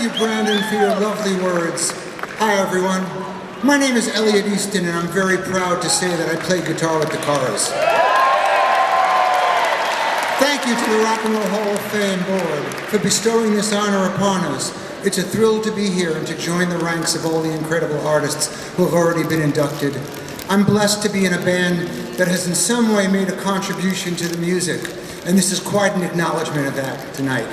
you, Brandon, for your lovely words. Hi, everyone. My name is Elliot Easton, and I'm very proud to say that I play guitar with the Cars. Thank you to the Rock and Roll Hall of Fame Board for bestowing this honor upon us. It's a thrill to be here and to join the ranks of all the incredible artists who have already been inducted. I'm blessed to be in a band that has in some way made a contribution to the music, and this is quite an acknowledgement of that tonight.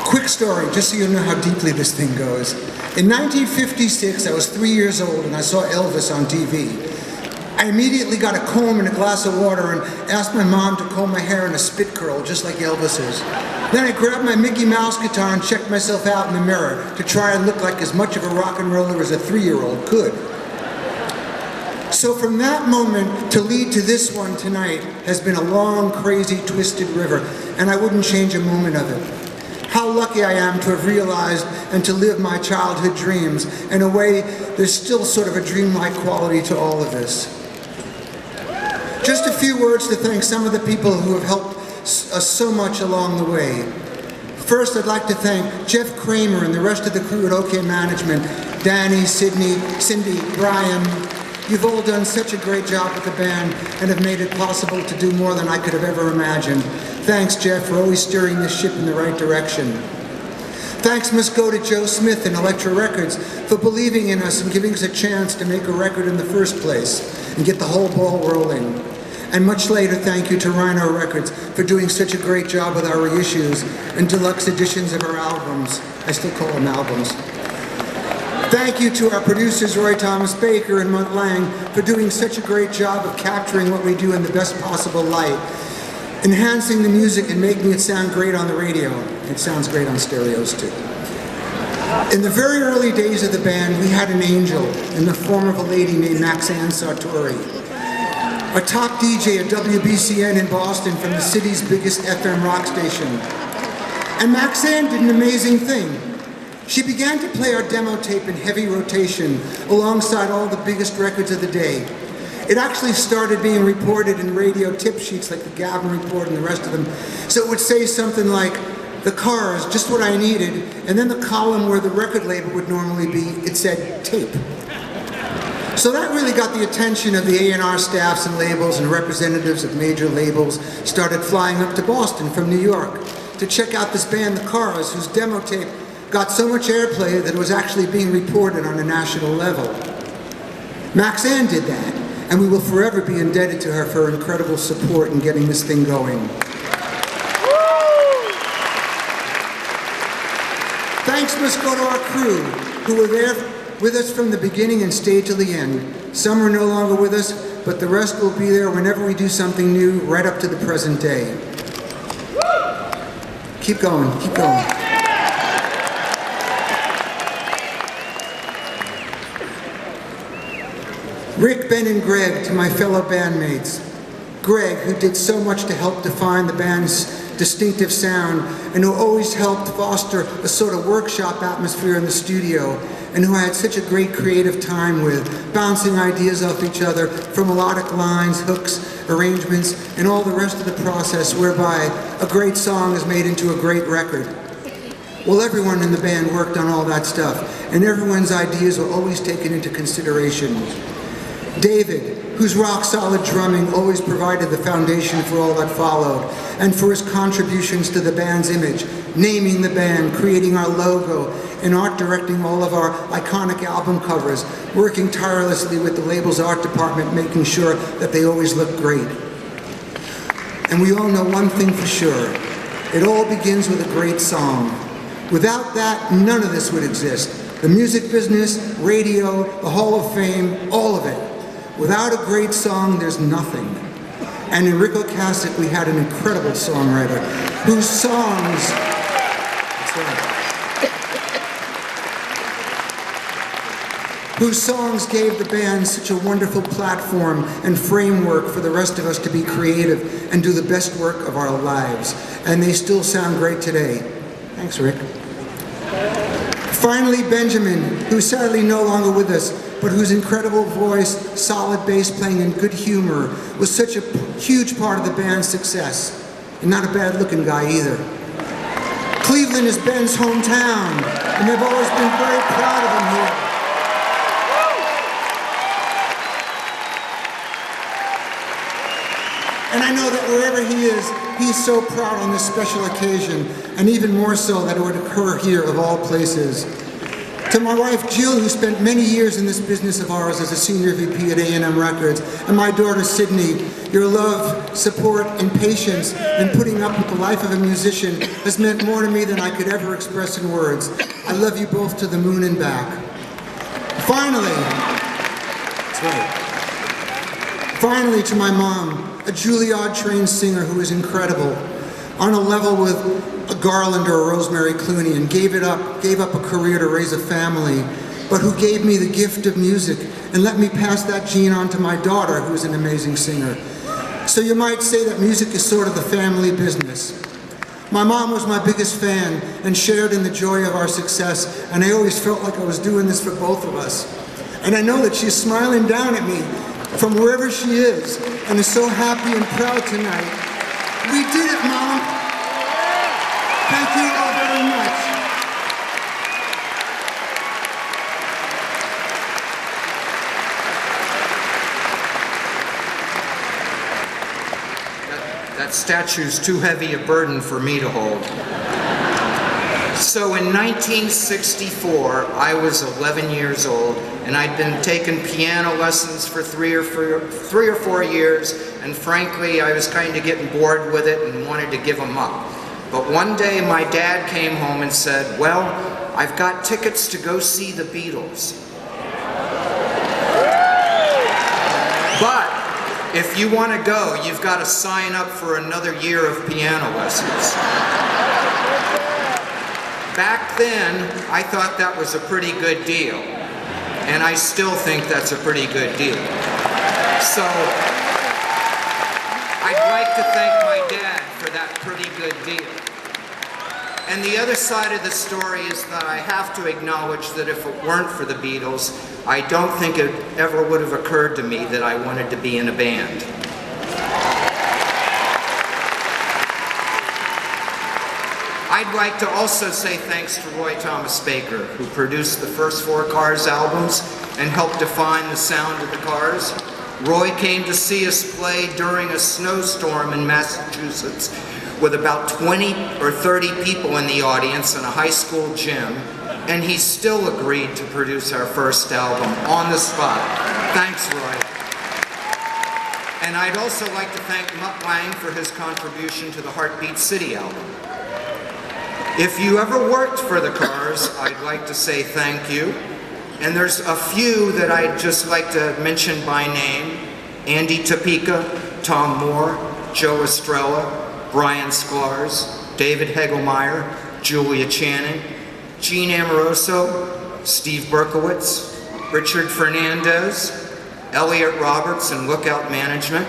Quick story, just so you know how deeply this thing goes. In 1956, I was 3 years old and I saw Elvis on TV. I immediately got a comb and a glass of water and asked my mom to comb my hair in a spit curl, just like Elvis's. Then I grabbed my Mickey Mouse guitar and checked myself out in the mirror to try and look like as much of a rock and roller as a 3-year-old could. So from that moment to lead to this one tonight has been a long, crazy, twisted river, and I wouldn't change a moment of it. How lucky I am to have realized and to live my childhood dreams. In a way, there's still sort of a dreamlike quality to all of this. Just a few words to thank some of the people who have helped us so much along the way. First, I'd like to thank Jeff Kramer and the rest of the crew at OK Management, Danny, Sydney, Cindy, Brian. You've all done such a great job with the band and have made it possible to do more than I could have ever imagined. Thanks, Jeff, for always steering this ship in the right direction. Thanks must go to Joe Smith and Elektra Records for believing in us and giving us a chance to make a record in the first place and get the whole ball rolling. And much later, thank you to Rhino Records for doing such a great job with our reissues and deluxe editions of our albums. I still call them albums. Thank you to our producers, Roy Thomas Baker and Munt Lang, for doing such a great job of capturing what we do in the best possible light, enhancing the music and making it sound great on the radio. It sounds great on stereos too. In the very early days of the band, we had an angel in the form of a lady named Maxanne Sartori, a top DJ at WBCN in Boston from the city's biggest FM rock station. And Maxanne did an amazing thing. She began to play our demo tape in heavy rotation alongside all the biggest records of the day. It actually started being reported in radio tip sheets like the Gavin Report and the rest of them. So it would say something like, "The Cars, just what I needed," and then the column where the record label would normally be, it said tape. So that really got the attention of the A&R staffs and labels, and representatives of major labels started flying up to Boston from New York to check out this band, The Cars, whose demo tape got so much airplay that it was actually being reported on a national level. Maxanne did that, and we will forever be indebted to her for her incredible support in getting this thing going. Thanks must go to our crew, who were there with us from the beginning and stayed till the end. Some are no longer with us, but the rest will be there whenever we do something new, right up to the present day. Keep going, keep going. Rick, Ben, and Greg, to my fellow bandmates. Greg, who did so much to help define the band's distinctive sound, and who always helped foster a sort of workshop atmosphere in the studio, and who I had such a great creative time with, bouncing ideas off each other for melodic lines, hooks, arrangements, and all the rest of the process whereby a great song is made into a great record. Well, everyone in the band worked on all that stuff, and everyone's ideas were always taken into consideration. David, whose rock-solid drumming always provided the foundation for all that followed, and for his contributions to the band's image, naming the band, creating our logo, and art directing all of our iconic album covers, working tirelessly with the label's art department, making sure that they always look great. And we all know one thing for sure, it all begins with a great song. Without that, none of this would exist. The music business, radio, the Hall of Fame, all of it. Without a great song, there's nothing. And in Rick Ocasek, we had an incredible songwriter whose songs, whose songs gave the band such a wonderful platform and framework for the rest of us to be creative and do the best work of our lives. And they still sound great today. Thanks, Rick. Finally, Benjamin, who's sadly no longer with us, but whose incredible voice, solid bass playing, and good humor was such a huge part of the band's success. And not a bad looking guy either. Cleveland is Ben's hometown. and they've always been very proud of him here. And I know that wherever he is, he's so proud on this special occasion, and even more so that it would occur here of all places. To my wife Jill, who spent many years in this business of ours as a senior VP at A&M Records, and my daughter Sydney, your love, support, and patience in putting up with the life of a musician has meant more to me than I could ever express in words. I love you both to the moon and back. Finally, that's right. Finally, to my mom, a Juilliard-trained singer who is incredible, on a level with a Garland or a Rosemary Clooney, and gave up a career to raise a family, but who gave me the gift of music and let me pass that gene on to my daughter, who is an amazing singer. So you might say that music is sort of the family business. My mom was my biggest fan and shared in the joy of our success, and I always felt like I was doing this for both of us. And I know that she's smiling down at me from wherever she is and is so happy and proud tonight. We did it, Mom! Thank you all very much. That statue's too heavy a burden for me to hold. So in 1964, I was 11 years old, and I'd been taking piano lessons for three or four years, and frankly, I was kind of getting bored with it and wanted to give them up. But one day, my dad came home and said, "Well, I've got tickets to go see the Beatles. But if you want to go, you've got to sign up for another year of piano lessons." Back then, I thought that was a pretty good deal, and I still think that's a pretty good deal. So, I'd like to thank my dad for that pretty good deal. And the other side of the story is that I have to acknowledge that if it weren't for the Beatles, I don't think it ever would have occurred to me that I wanted to be in a band. I'd like to also say thanks to Roy Thomas Baker, who produced the first 4 Cars albums and helped define the sound of the Cars. Roy came to see us play during a snowstorm in Massachusetts with about 20 or 30 people in the audience in a high school gym, and he still agreed to produce our first album on the spot. Thanks, Roy. And I'd also like to thank Mutt Lange for his contribution to the Heartbeat City album. If you ever worked for the Cars, I'd like to say thank you. And there's a few that I'd just like to mention by name: Andy Topeka, Tom Moore, Joe Estrella, Brian Sklarz, David Hegelmeyer, Julia Channing, Gene Amoroso, Steve Berkowitz, Richard Fernandez, Elliot Roberts and Lookout Management.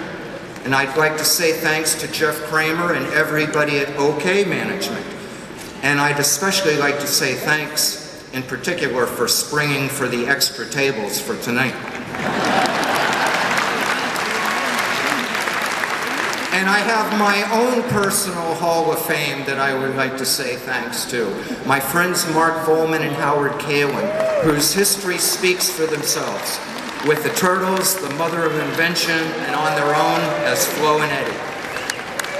And I'd like to say thanks to Jeff Kramer and everybody at OK Management. And I'd especially like to say thanks in particular for springing for the extra tables for tonight. And I have my own personal Hall of Fame that I would like to say thanks to. My friends Mark Volman and Howard Kalin, whose history speaks for themselves, with the Turtles, the Mother of Invention, and On Their Own as Flo and Eddie.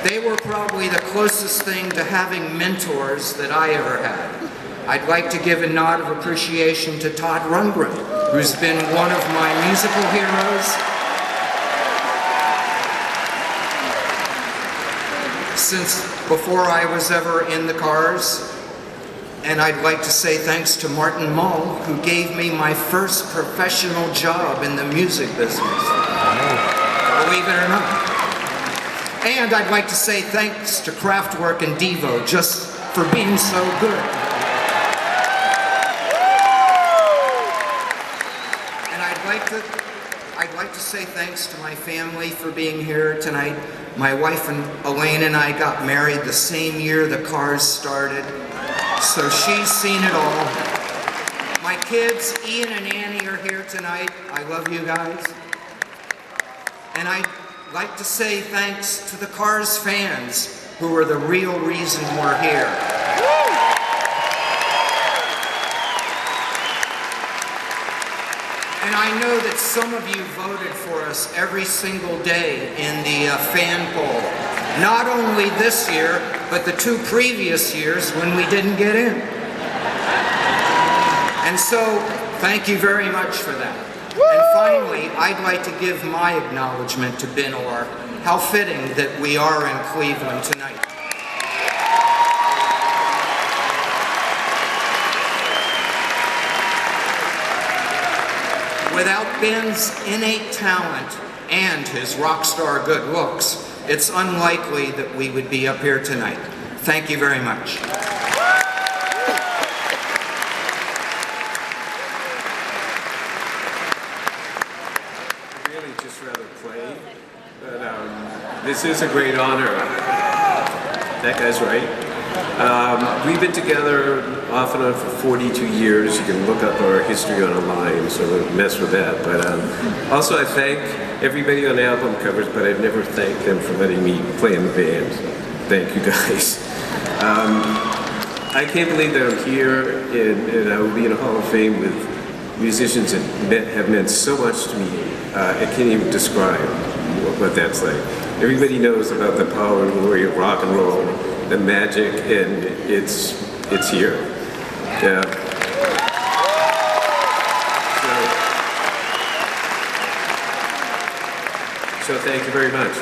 They were probably the closest thing to having mentors that I ever had. I'd like to give a nod of appreciation to Todd Rundgren, who's been one of my musical heroes since before I was ever in the Cars. And I'd like to say thanks to Martin Mull, who gave me my first professional job in the music business. Believe it or not. And I'd like to say thanks to Kraftwerk and Devo just for being so good. And I'd like to say thanks to my family for being here tonight. My wife and Elaine and I got married the same year the Cars started, so she's seen it all. My kids, Ian and Annie, are here tonight. I love you guys. And I'd like to say thanks to the Cars fans, who are the real reason we're here. And I know that some of you voted for us every single day in the fan poll. Not only this year, but the 2 previous years when we didn't get in. And so, thank you very much for that. And finally, I'd like to give my acknowledgement to Ben Orr. How fitting that we are in Cleveland tonight. Without Ben's innate talent and his rock star good looks, it's unlikely that we would be up here tonight. Thank you very much. I'd really just rather play, but this is a great honor. That guy's right. We've been together off and on for 42 years. You can look up our history online, so don't mess with that. But also I thank everybody on album covers, but I've never thanked them for letting me play in the band. Thank you guys. I can't believe that I'm here and I will be in a Hall of Fame with musicians that have meant so much to me. I can't even describe what that's like. Everybody knows about the power and glory of rock and roll, the magic, and it's here. Yeah. So thank you very much.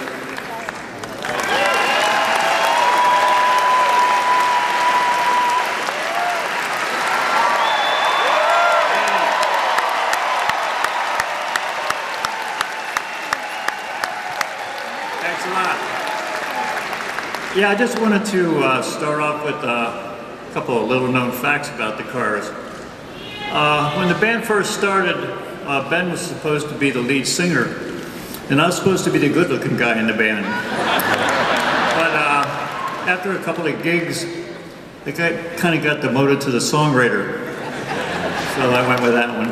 Thanks a lot. Yeah, I just wanted to start off with a couple of little-known facts about the Cars. When the band first started, Ben was supposed to be the lead singer, and I was supposed to be the good-looking guy in the band. But after a couple of gigs, the guy kind of got demoted to the songwriter, so I went with that one.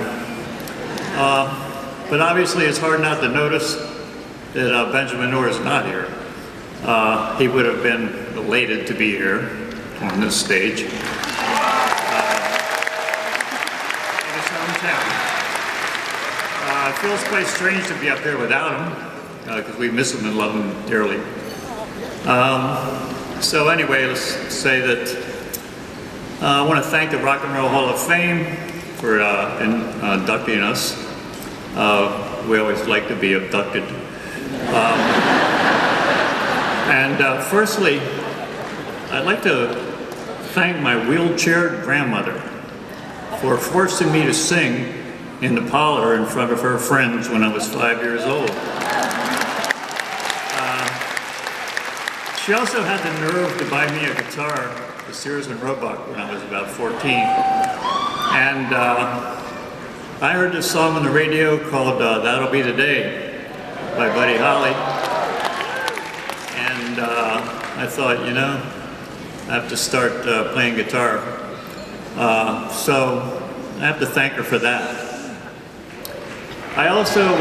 But obviously, it's hard not to notice that Benjamin Orr is not here. He would have been elated to be here on this stage. In his hometown. It feels quite strange to be up here without him, because we miss him and love him dearly. So anyway, let's say that I want to thank the Rock and Roll Hall of Fame for inducting us. We always like to be abducted. Firstly, I'd like to thank my wheelchaired grandmother for forcing me to sing in the parlor in front of her friends when I was 5 years old. She also had the nerve to buy me a guitar, the Sears and Roebuck, when I was about 14. And I heard this song on the radio called That'll Be the Day by Buddy Holly. And I thought, you know, I have to start playing guitar. So I have to thank her for that. I also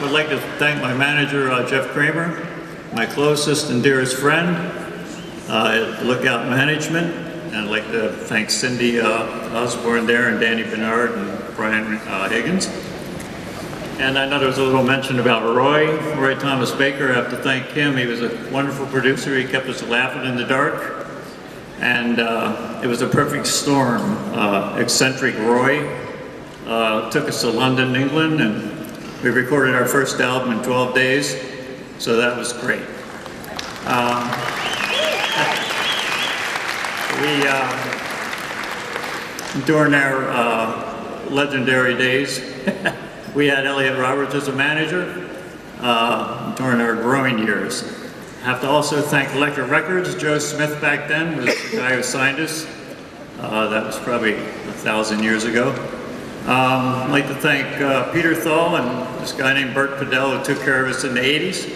would like to thank my manager, Jeff Kramer, my closest and dearest friend at Lookout Management. And I'd like to thank Cindy Osborne there, and Danny Bernard, and Brian Higgins. And I know there was a little mention about Roy Thomas Baker. I have to thank him. He was a wonderful producer. He kept us laughing in the dark. And it was a perfect storm. Eccentric Roy took us to London, England, and we recorded our first album in 12 days. So that was great. During our legendary days, we had Elliot Roberts as a manager during our growing years. I have to also thank Elektra Records. Joe Smith back then was the guy who signed us. That was probably 1,000 years ago. I'd like to thank Peter Thal and this guy named Bert Padell who took care of us in the 80s.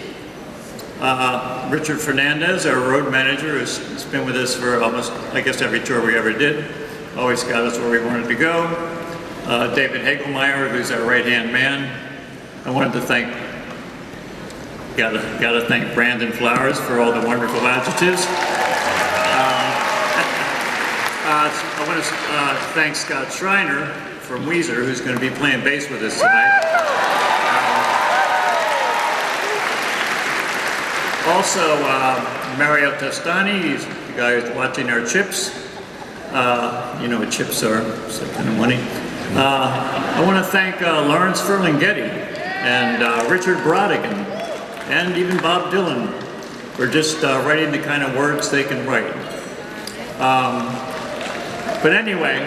Richard Fernandez, our road manager, who's been with us for almost, I guess, every tour we ever did. Always got us where we wanted to go. David Hagelmeyer, who's our right-hand man. I wanted to thank, got to thank Brandon Flowers for all the wonderful adjectives. I want to thank Scott Schreiner from Weezer, who's going to be playing bass with us tonight. Also, Mario Testani, he's the guy who's watching our chips. You know what chips are, it's that kind of money. I want to thank Lawrence Ferlinghetti and Richard Brodigan and even Bob Dylan for just writing the kind of words they can write. But anyway,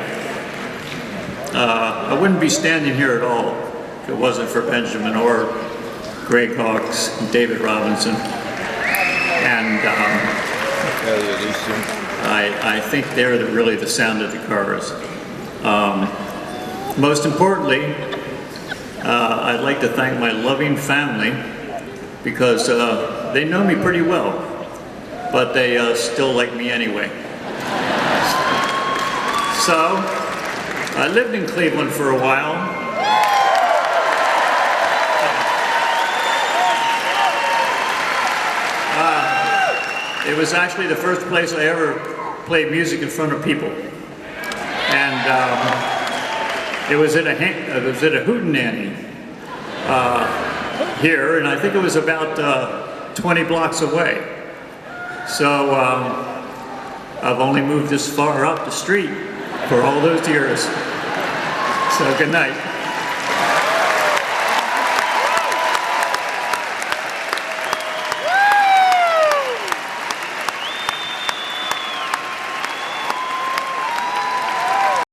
I wouldn't be standing here at all if it wasn't for Benjamin or Greg Hawkes and David Robinson. And I think they're really the sound of the Cars. Most importantly, I'd like to thank my loving family because they know me pretty well, but they still like me anyway. So, I lived in Cleveland for a while. It was actually the first place I ever played music in front of people. And it was at a hootenanny here, and I think it was about 20 blocks away. So I've only moved this far up the street for all those years. So good night.